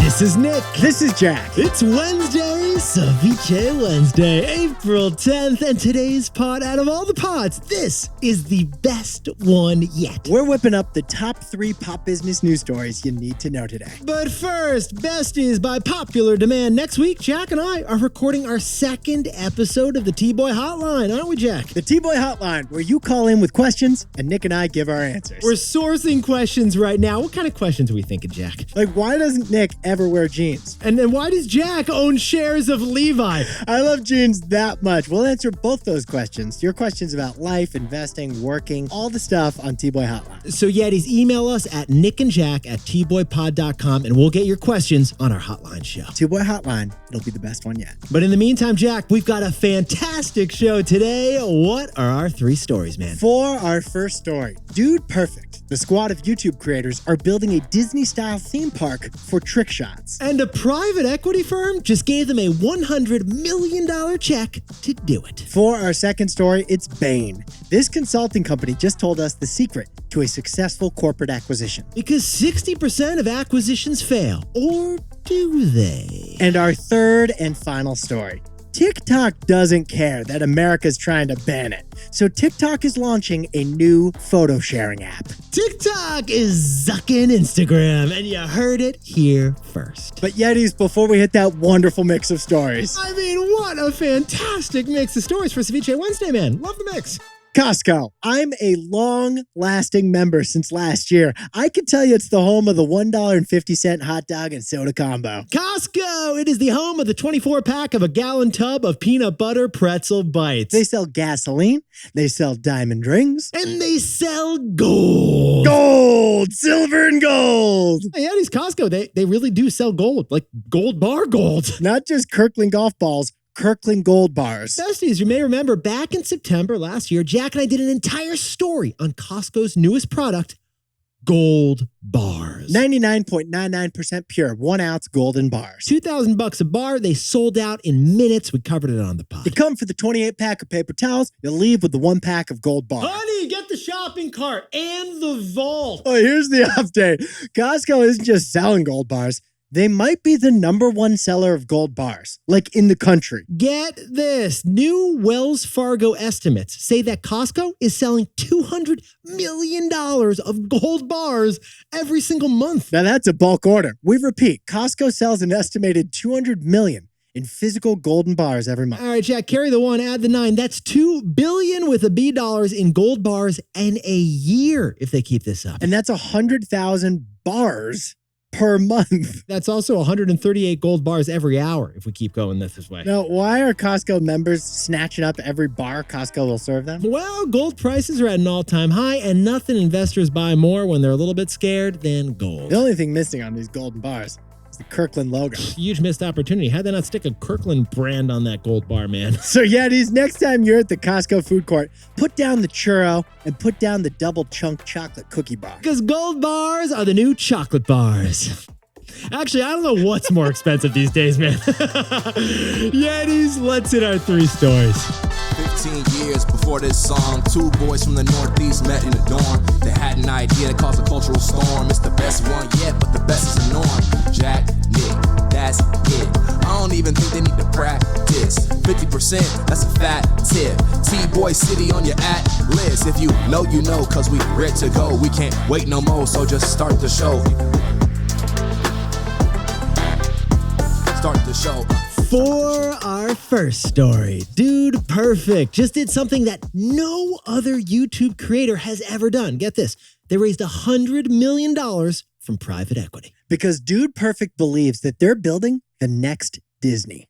This is Nick. This is Jack. It's Wednesday, Ceviche Wednesday, April 10th, and today's pod, out of all the pods, this is the best one yet. We're whipping up the top 3 pop business news stories you need to know today. But first, besties, by popular demand, next week, Jack and I are recording our second episode of the TBOY Hotline, aren't we, Jack? The TBOY Hotline, where you call in with questions and Nick and I give our answers. We're sourcing questions right now. What kind of questions are we thinking, Jack? Like, why doesn't Nick ever wear jeans? And then why does Jack own shares of Levi? I love jeans that much. We'll answer both those questions. Your questions about life, investing, working, all the stuff on TBOY Hotline. So Yetis, email us at nickandjack@tboypod.com and we'll get your questions on our hotline show. TBOY Hotline, it'll be the best one yet. But in the meantime, Jack, we've got a fantastic show today. What are our 3 stories, man? For our first story, Dude Perfect, the squad of YouTube creators are building a Disney-style theme park for trick shots. And a private equity firm just gave them a $100 million check to do it. For our second story, it's Bain. This consulting company just told us the secret to a successful corporate acquisition. Because 60% of acquisitions fail, or do they? And our third and final story. TikTok doesn't care that America's trying to ban it. So TikTok is launching a new photo sharing app. TikTok is zucking Instagram, and you heard it here first. But Yetis, before we hit that wonderful mix of stories. I mean, what a fantastic mix of stories for Ceviche Wednesday, man. Love the mix. Costco. I'm a long-lasting member since last year. I can tell you it's the home of the $1.50 hot dog and soda combo. Costco! It is the home of the 24-pack of a gallon tub of peanut butter pretzel bites. They sell gasoline, they sell diamond rings, and they sell gold. Gold! Silver and gold! Yeah, these Costco, they really do sell gold, like gold bar gold. Not just Kirkland golf balls, Kirkland Gold Bars. Besties, you may remember back in September last year, Jack and I did an entire story on Costco's newest product, Gold Bars. 99.99% pure, 1-ounce golden bars. $2,000 a bar. They sold out in minutes. We covered it on the pod. You come for the 28-pack of paper towels, you'll leave with the 1-pack of gold bars. Honey, get the shopping cart and the vault. Oh, here's the update. Costco isn't just selling gold bars. They might be the #1 seller of gold bars, like in the country. Get this. New Wells Fargo estimates say that Costco is selling $200 million of gold bars every single month. Now that's a bulk order. We repeat, Costco sells an estimated $200 million in physical golden bars every month. All right, Jack, carry the 1, add the 9. That's $2 billion with a B dollars in gold bars in a year if they keep this up. And that's 100,000 bars per month. That's also 138 gold bars every hour if we keep going this way. Now, why are Costco members snatching up every bar Costco will serve them? Well, gold prices are at an all-time high, and nothing investors buy more when they're a little bit scared than gold. The only thing missing on these golden bars is the Kirkland logo. Huge missed opportunity. How'd they not stick a Kirkland brand on that gold bar, man? So Yetis, next time you're at the Costco food court, put down the churro and put down the double chunk chocolate cookie bar. Because gold bars are the new chocolate bars. Actually, I don't know what's more expensive these days, man. Yetis, let's hit our 3 stories. 15 years before this song, 2 boys from the Northeast met in the dorm. They had an idea that caused a cultural storm. It's the best one yet, but the best is the norm. Jack, Nick, that's it. I don't even think they need to practice. 50%, that's a fat tip. TBOY City on your at-list. If you know, you know, cause we ready to go. We can't wait no more, so just start the show. Start the show. For our first story, Dude Perfect just did something that no other YouTube creator has ever done. Get this. They raised $100 million from private equity. Because Dude Perfect believes that they're building the next Disney.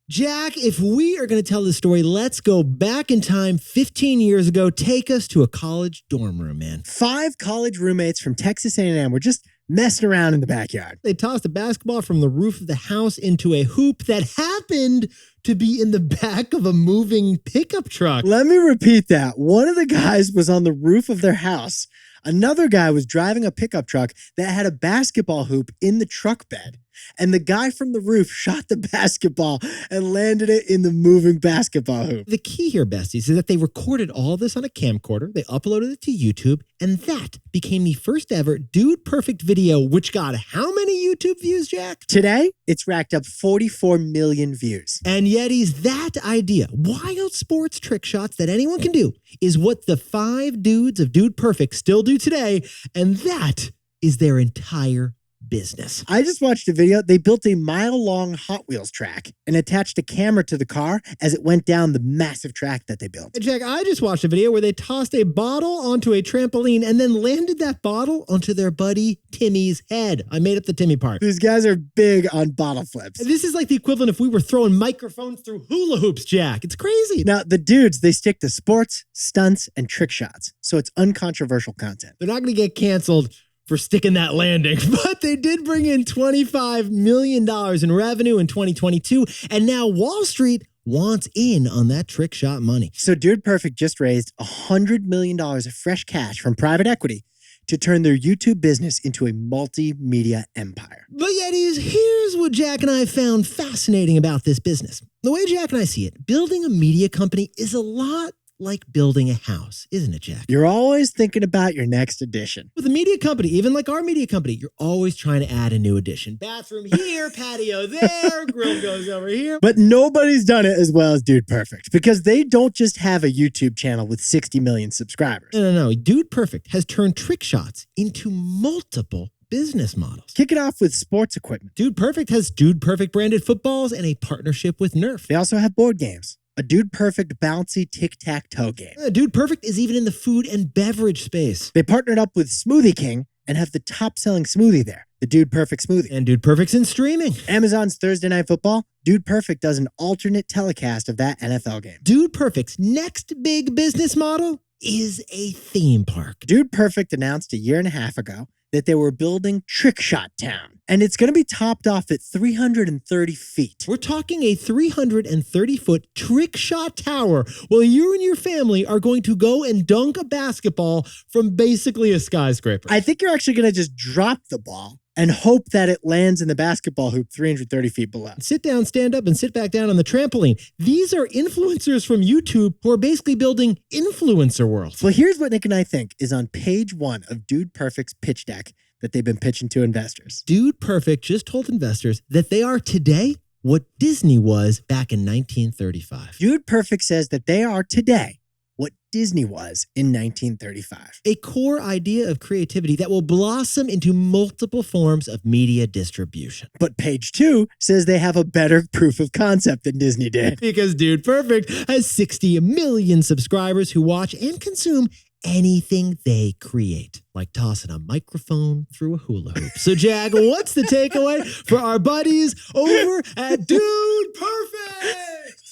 Jack, if we are going to tell this story, let's go back in time 15 years ago. Take us to a college dorm room, man. 5 college roommates from Texas A&M were just messing around in the backyard. They tossed a basketball from the roof of the house into a hoop that happened to be in the back of a moving pickup truck. Let me repeat that. One of the guys was on the roof of their house. Another guy was driving a pickup truck that had a basketball hoop in the truck bed. And the guy from the roof shot the basketball and landed it in the moving basketball hoop. The key here, besties, is that they recorded all this on a camcorder, they uploaded it to YouTube, and that became the first ever Dude Perfect video, which got how many many YouTube views, Jack? Today, it's racked up 44 million views. And Yeti's that idea, wild sports trick shots that anyone can do, is what the 5 dudes of Dude Perfect still do today, and that is their entire business. I just watched a video. They built a mile-long Hot Wheels track and attached a camera to the car as it went down the massive track that they built. Jack, I just watched a video where they tossed a bottle onto a trampoline and then landed that bottle onto their buddy Timmy's head. I made up the Timmy part. These guys are big on bottle flips. This is like the equivalent if we were throwing microphones through hula hoops, Jack. It's crazy. Now, the dudes, they stick to sports, stunts, and trick shots, so it's uncontroversial content. They're not going to get canceled for sticking that landing, but they did bring in $25 million in revenue in 2022, and now Wall Street wants in on that trick shot money. So Dude Perfect just raised $100 million of fresh cash from private equity to turn their YouTube business into a multimedia empire. But Yetis, here's what Jack and I found fascinating about this business. The way Jack and I see it, building a media company is a lot like building a house, isn't it, Jack? You're always thinking about your next addition. With a media company, even like our media company, you're always trying to add a new addition. Bathroom here, patio there, grill goes over here. But nobody's done it as well as Dude Perfect because they don't just have a YouTube channel with 60 million subscribers. No. Dude Perfect has turned trick shots into multiple business models. Kick it off with sports equipment. Dude Perfect has Dude Perfect branded footballs and a partnership with Nerf. They also have board games. A Dude Perfect bouncy tic-tac-toe game. Dude Perfect is even in the food and beverage space. They partnered up with Smoothie King and have the top-selling smoothie there, the Dude Perfect smoothie. And Dude Perfect's in streaming. Amazon's Thursday Night Football, Dude Perfect does an alternate telecast of that NFL game. Dude Perfect's next big business model is a theme park. Dude Perfect announced a year and a half ago that they were building Trick Shot Town, and it's going to be topped off at 330 feet. We're talking a 330-foot trick shot tower while you and your family are going to go and dunk a basketball from basically a skyscraper. I think you're actually going to just drop the ball and hope that it lands in the basketball hoop 330 feet below. Sit down, stand up, and sit back down on the trampoline. These are influencers from YouTube who are basically building influencer worlds. Well, here's what Nick and I think is on page 1 of Dude Perfect's pitch deck that they've been pitching to investors. Dude Perfect just told investors that they are today what Disney was back in 1935. Dude Perfect says that they are today what Disney was in 1935. A core idea of creativity that will blossom into multiple forms of media distribution. But page 2 says they have a better proof of concept than Disney did. Because Dude Perfect has 60 million subscribers who watch and consume anything they create, like tossing a microphone through a hula hoop. So, Jag, what's the takeaway for our buddies over at Dude Perfect?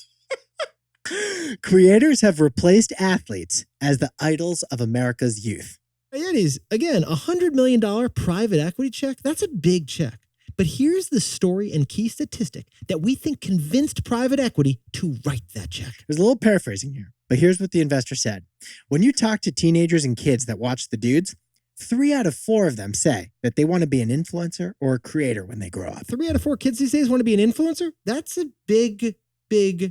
Creators have replaced athletes as the idols of America's youth. Yetis, again, $100 million private equity check, that's a big check. But here's the story and key statistic that we think convinced private equity to write that check. There's a little paraphrasing here, but here's what the investor said. When you talk to teenagers and kids that watch the dudes, 3 out of 4 of them say that they want to be an influencer or a creator when they grow up. 3 out of 4 kids these days want to be an influencer? That's a big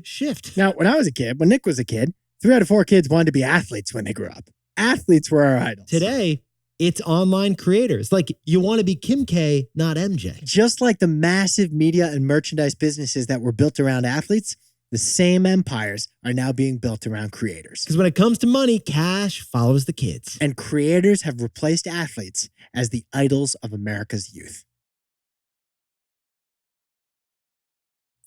shift. Now, when I was a kid, when Nick was a kid, 3 out of 4 kids wanted to be athletes when they grew up. Athletes were our idols. Today, it's online creators. Like, you want to be Kim K, not MJ. Just like the massive media and merchandise businesses that were built around athletes, the same empires are now being built around creators. Because when it comes to money, cash follows the kids. And creators have replaced athletes as the idols of America's youth.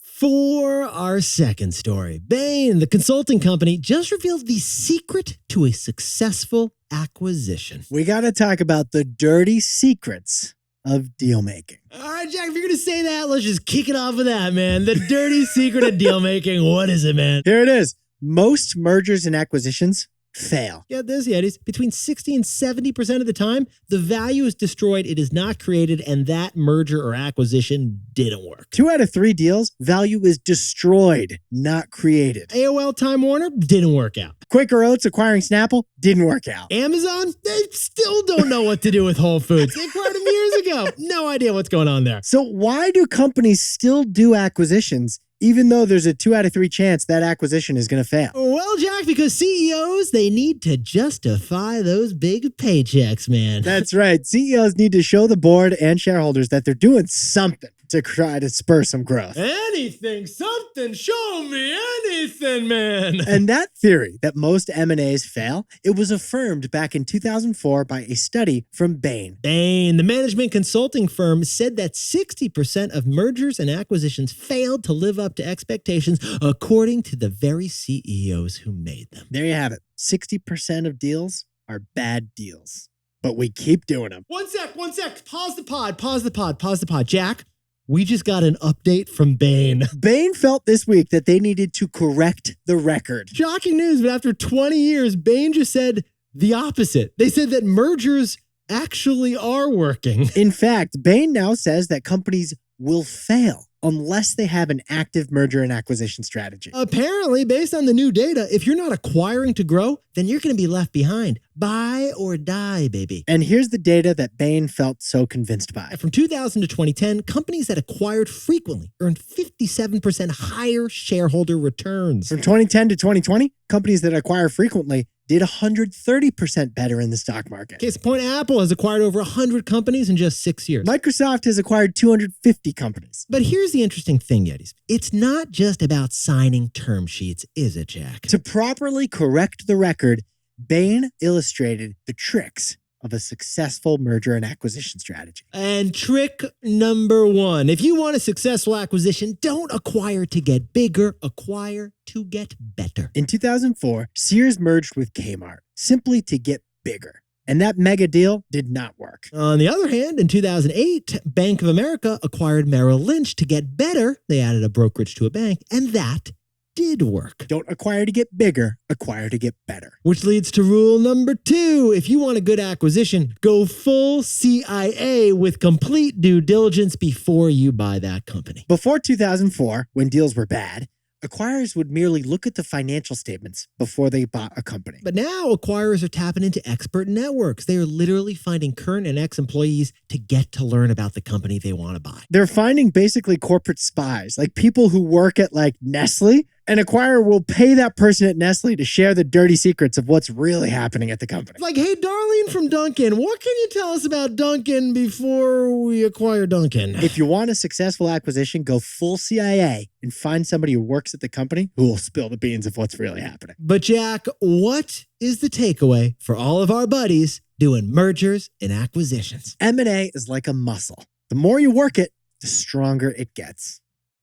For our second story, Bain, the consulting company, just revealed the secret to a successful acquisition. We got to talk about the dirty secrets of deal making. All right, Jack, if you're going to say that, let's just kick it off with that, man. The dirty secret of deal making. What is it, man? Here it is. Most mergers and acquisitions fail. Yeah, there's Yetis. Between 60 and 70% of the time, the value is destroyed, it is not created, and that merger or acquisition didn't work. 2 out of 3 deals, value is destroyed, not created. AOL Time Warner didn't work out. Quaker Oats acquiring Snapple didn't work out. Amazon, they still don't know what to do with Whole Foods. They acquired them years ago. No idea what's going on there. So why do companies still do acquisitions even though there's a 2 out of 3 chance that acquisition is going to fail. Well, Jack, because CEOs, they need to justify those big paychecks, man. That's right. CEOs need to show the board and shareholders that they're doing something to try to spur some growth. Anything, something, show me anything, man. And that theory that most M&As fail, it was affirmed back in 2004 by a study from Bain. Bain, the management consulting firm, said that 60% of mergers and acquisitions failed to live up to expectations, according to the very CEOs who made them. There you have it. 60% of deals are bad deals. But we keep doing them. One sec. Pause the pod. Jack, we just got an update from Bain. Bain felt this week that they needed to correct the record. Shocking news, but after 20 years, Bain just said the opposite. They said that mergers actually are working. In fact, Bain now says that companies will fail unless they have an active merger and acquisition strategy. Apparently, based on the new data, if you're not acquiring to grow, then you're going to be left behind. Buy or die, baby. And here's the data that Bain felt so convinced by. From 2000 to 2010, companies that acquired frequently earned 57% higher shareholder returns. From 2010 to 2020, companies that acquire frequently did 130% better in the stock market. Case in point, Apple has acquired over 100 companies in just 6 years. Microsoft has acquired 250 companies. But here's the interesting thing, Yetis. It's not just about signing term sheets, is it, Jack? To properly correct the record, Bain illustrated the tricks of a successful merger and acquisition strategy. And trick number 1, if you want a successful acquisition, don't acquire to get bigger, acquire to get better. In 2004, Sears merged with Kmart simply to get bigger. And that mega deal did not work. On the other hand, in 2008, Bank of America acquired Merrill Lynch to get better. They added a brokerage to a bank, and that did work. Don't acquire to get bigger, acquire to get better. Which leads to rule number 2. If you want a good acquisition, go full CIA with complete due diligence before you buy that company. Before 2004, when deals were bad, acquirers would merely look at the financial statements before they bought a company. But now acquirers are tapping into expert networks. They are literally finding current and ex-employees to get to learn about the company they want to buy. They're finding basically corporate spies, like people who work at like Nestle. An acquirer will pay that person at Nestle to share the dirty secrets of what's really happening at the company. Like, hey, Darlene from Dunkin', what can you tell us about Dunkin' before we acquire Dunkin'? If you want a successful acquisition, go full CIA and find somebody who works at the company who will spill the beans of what's really happening. But Jack, what is the takeaway for all of our buddies doing mergers and acquisitions? M&A is like a muscle. The more you work it, the stronger it gets.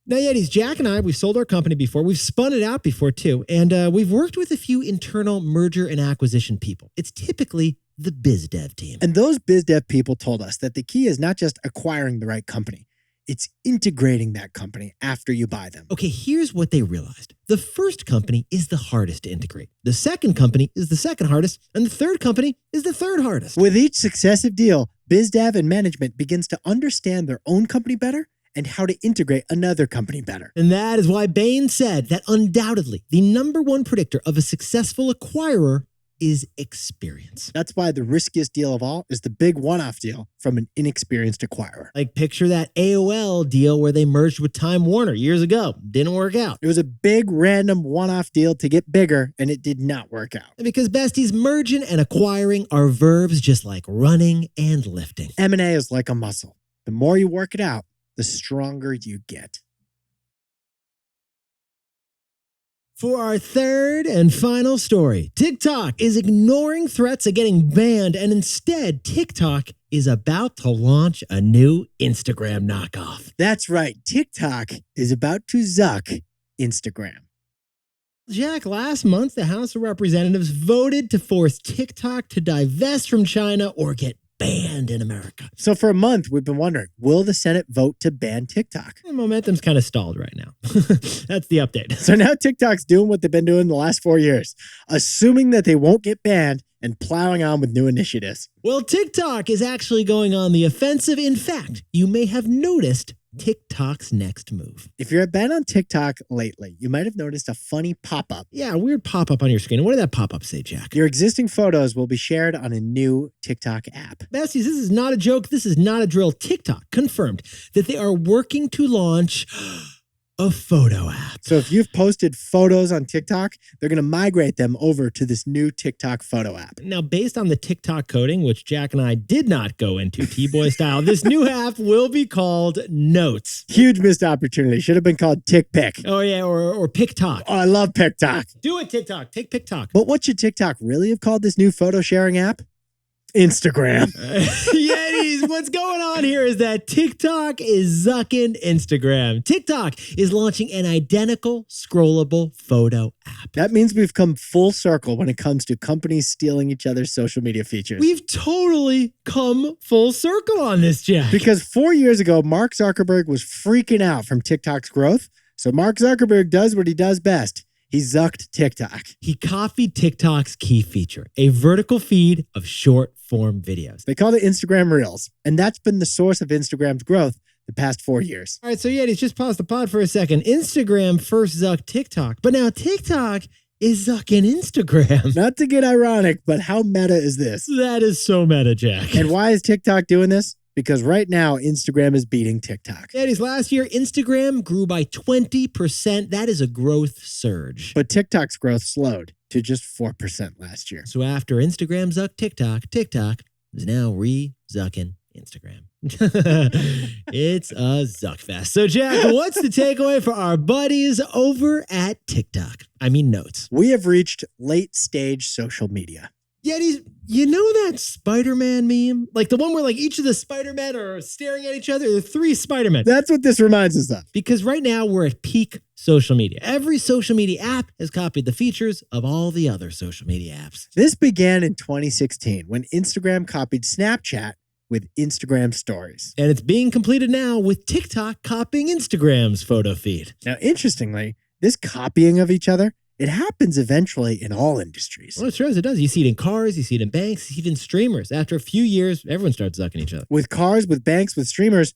Now, Yetis, Jack and I, we've sold our company before. We've spun it out before, too. And we've worked with a few internal merger and acquisition people. It's typically the biz dev team. And those biz dev people told us that the key is not just acquiring the right company. It's integrating that company after you buy them. Okay, here's what they realized. The first company is the hardest to integrate. The second company is the second hardest. And the third company is the third hardest. With each successive deal, biz dev and management begins to understand their own company better and how to integrate another company better. And that is why Bain said that undoubtedly the number one predictor of a successful acquirer is experience. That's why the riskiest deal of all is the big one-off deal from an inexperienced acquirer. Like picture that AOL deal where they merged with Time Warner years ago. Didn't work out. It was a big random one-off deal to get bigger, and it did not work out. Because besties, merging and acquiring are verbs just like running and lifting. M&A is like a muscle. The more you work it out, the stronger you get. For our third and final story, TikTok is ignoring threats of getting banned, and instead, TikTok is about to launch a new Instagram knockoff. That's right. TikTok is about to zuck Instagram. Jack, last month, the House of Representatives voted to force TikTok to divest from China or get banned in America. So for a month, we've been wondering, will the Senate vote to ban TikTok? The momentum's kind of stalled right now. That's the update. So now TikTok's doing what they've been doing the last 4 years, assuming that they won't get banned and plowing on with new initiatives. Well, TikTok is actually going on the offensive. In fact, you may have noticed TikTok's next move. If you've been on TikTok lately, you might have noticed a funny pop-up. Yeah, a weird pop-up on your screen. What did that pop-up say, Jack? Your existing photos will be shared on a new TikTok app. Besties, this is not a joke. This is not a drill. TikTok confirmed that they are working to launch a photo app. So if you've posted photos on TikTok, they're going to migrate them over to this new TikTok photo app. Now, based on the TikTok coding, which Jack and I did not go into TBOY style, this new app will be called Notes. Huge missed opportunity. Should have been called TikPic. Oh, yeah, or PicTok. Oh, I love TikTok. Do it, TikTok. Take PicTok. But what should TikTok really have called this new photo sharing app? Instagram. Yetis, what's going on here is that TikTok is zucking Instagram. TikTok is launching an identical scrollable photo app. That means we've come full circle when it comes to companies stealing each other's social media features. We've totally come full circle on this, Jack. Because 4 years ago, Mark Zuckerberg was freaking out from TikTok's growth. So Mark Zuckerberg does what he does best. He zucked TikTok. He copied TikTok's key feature, a vertical feed of short-form videos. They call it Instagram Reels, and that's been the source of Instagram's growth the past 4 years. All right, so Yetis, just pause the pod for a second. Instagram first zucked TikTok, but now TikTok is zucking Instagram. Not to get ironic, but how meta is this? That is so meta, Jack. And why is TikTok doing this? Because right now, Instagram is beating TikTok. Yetis, last year, Instagram grew by 20%. That is a growth surge. But TikTok's growth slowed to just 4% last year. So after Instagram zucked TikTok, TikTok is now re-zucking Instagram. It's a zuck fest. So Jack, what's the takeaway for our buddies over at TikTok? I mean Notes. We have reached late stage social media. Yetis, you know that Spider-Man meme? Like the one where like each of the Spider-Men are staring at each other? There are 3 Spider-Men. That's what this reminds us of. Because right now we're at peak social media. Every social media app has copied the features of all the other social media apps. This began in 2016 when Instagram copied Snapchat with Instagram stories. And it's being completed now with TikTok copying Instagram's photo feed. Now, interestingly, this copying of each other, it happens eventually in all industries. Well, it sure as it does. You see it in cars, you see it in banks, you see it in streamers. After a few years, everyone starts zucking each other. With cars, with banks, with streamers,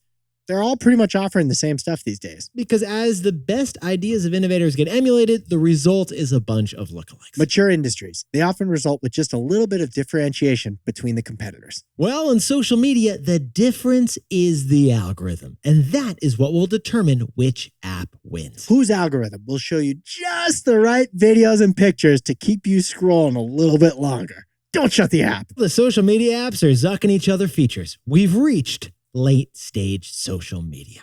they're all pretty much offering the same stuff these days. Because as the best ideas of innovators get emulated, the result is a bunch of lookalikes. Mature industries, they often result with just a little bit of differentiation between the competitors. Well, in social media, the difference is the algorithm. And that is what will determine which app wins. Whose algorithm will show you just the right videos and pictures to keep you scrolling a little bit longer. Don't shut the app. The social media apps are zucking each other features. We've reached late stage social media.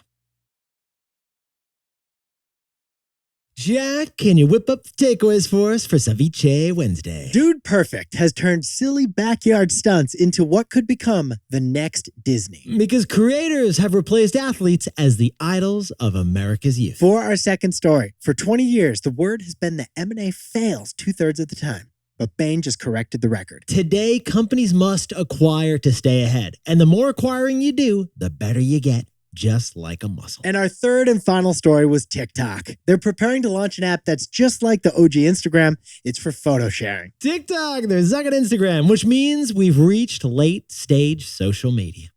Jack, can you whip up the takeaways for us for Ceviche Wednesday? Dude Perfect has turned silly backyard stunts into what could become the next Disney. Because creators have replaced athletes as the idols of America's youth. For our second story, for 20 years, the word has been that M&A fails 2/3 of the time. But Bain just corrected the record. Today, companies must acquire to stay ahead. And the more acquiring you do, the better you get, just like a muscle. And our third and final story was TikTok. They're preparing to launch an app that's just like the OG Instagram. It's for photo sharing. TikTok, they're zucking Instagram, which means we've reached late stage social media.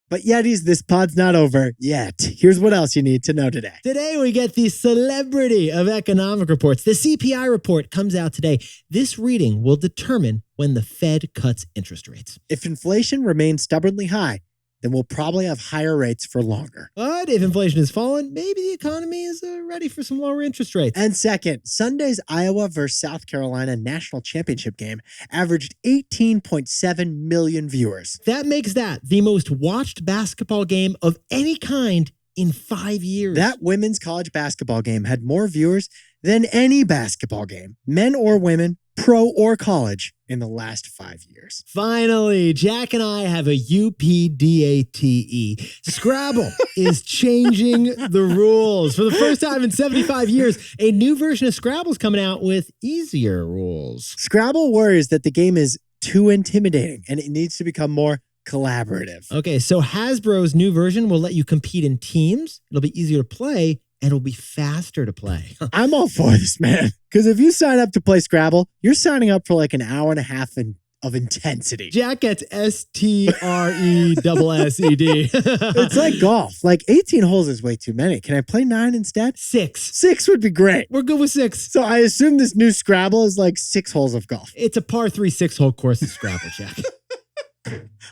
But Yetis, this pod's not over yet. Here's what else you need to know today. Today, we get the celebrity of economic reports. The CPI report comes out today. This reading will determine when the Fed cuts interest rates. If inflation remains stubbornly high, then we'll probably have higher rates for longer. But if inflation has fallen, maybe the economy is ready for some lower interest rates. And second, Sunday's Iowa versus South Carolina national championship game averaged 18.7 million viewers. That makes that the most watched basketball game of any kind in 5 years. That women's college basketball game had more viewers than any basketball game, men or women, pro or college, in the last 5 years. Finally, Jack and I have a UPDATE. Scrabble is changing the rules. For the first time in 75 years, a new version of Scrabble is coming out with easier rules. Scrabble worries that the game is too intimidating and it needs to become more collaborative. Okay, so Hasbro's new version will let you compete in teams. It'll be easier to play, and it'll be faster to play. I'm all for this, man. Because if you sign up to play Scrabble, you're signing up for like an hour and a half of intensity. Jack gets STRESSED. It's like golf. Like 18 holes is way too many. Can I play 9 instead? 6. 6 would be great. We're good with 6. So I assume this new Scrabble is like 6 holes of golf. It's a par 3 6-hole course of Scrabble, Jack.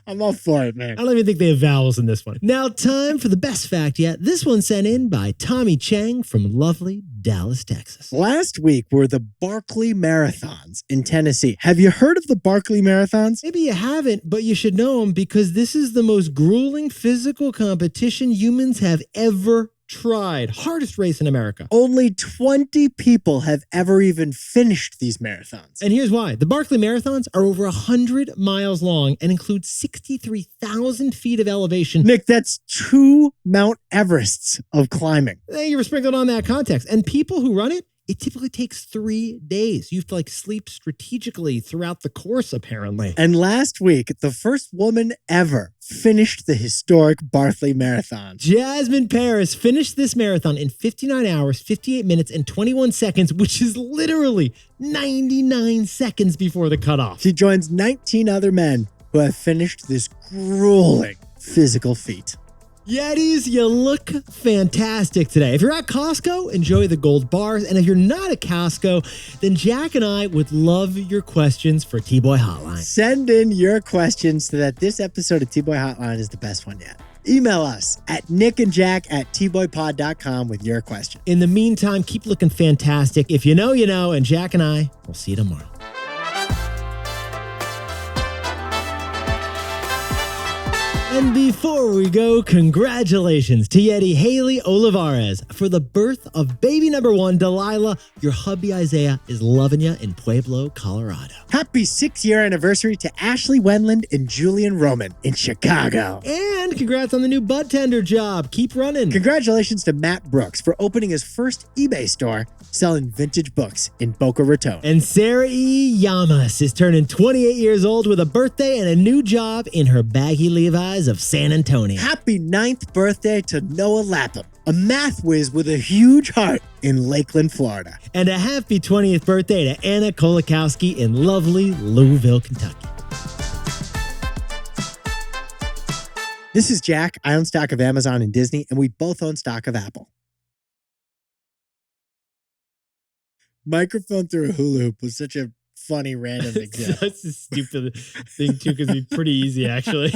I'm all for it, I man. don't even think they have vowels in this one. Now, time for the best fact yet. This one sent in by Tommy Chang from lovely Dallas, Texas. Last week were the Barkley Marathons in Tennessee. Have you heard of the Barkley Marathons? Maybe you haven't, but you should know them because this is the most grueling physical competition humans have ever tried. Hardest race in America. Only 20 people have ever even finished these marathons. And here's why. The Barkley Marathons are over 100 miles long and include 63,000 feet of elevation. Nick, that's 2 Mount Everests of climbing. You were sprinkled on that context. And people who run it, it typically takes 3 days. You have to sleep strategically throughout the course, apparently. And last week, the first woman ever finished the historic Barkley Marathon. Jasmine Paris finished this marathon in 59 hours, 58 minutes, and 21 seconds, which is literally 99 seconds before the cutoff. She joins 19 other men who have finished this grueling physical feat. Yetis, you look fantastic today. If you're at Costco, enjoy the gold bars. And if you're not at Costco, then Jack and I would love your questions for TBOY Hotline. Send in your questions so that this episode of TBOY Hotline is the best one yet. Email us at nickandjack@tboypod.com with your question. In the meantime, keep looking fantastic. If you know, you know, and Jack and I will see you tomorrow. And before we go, congratulations to Yeti Haley Olivares for the birth of baby number 1, Delilah. Your hubby Isaiah is loving you in Pueblo, Colorado. Happy 6-year anniversary to Ashley Wendland and Julian Roman in Chicago. And congrats on the new bud tender job. Keep running. Congratulations to Matt Brooks for opening his first eBay store selling vintage books in Boca Raton. And Sarah E. Yamas is turning 28 years old with a birthday and a new job in her baggy Levi's of San Antonio. Happy 9th birthday to Noah Lapham, a math whiz with a huge heart in Lakeland, Florida. And a happy 20th birthday to Anna Kolakowski in lovely Louisville, Kentucky. This is Jack. I own stock of Amazon and Disney, and we both own stock of Apple. Microphone through a hula hoop was such a funny random example. That's a stupid thing too, because it'd be pretty easy actually.